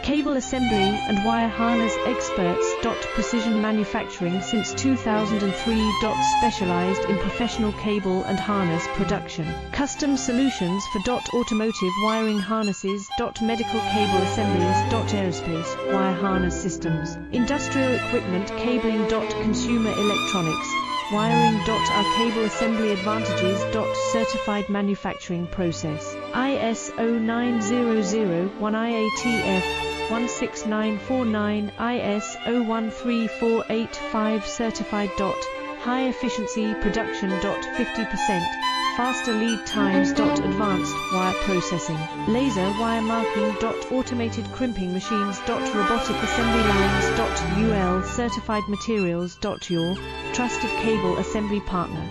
Cable assembly and wire harness experts. Precision manufacturing since 2003. Specialized in professional cable and harness production. Custom solutions for automotive wiring harnesses. Medical cable assemblies. Aerospace wire harness systems. Industrial equipment cabling. Consumer electronics. Wiring. Our cable assembly advantages. Certified manufacturing process. ISO 9001 IATF 16949 ISO 13485 certified. High efficiency production. 50% faster lead times. Advanced wire processing, laser wire marking. Automated crimping machines. Robotic assembly lines. UL certified materials. Your trusted cable assembly partner.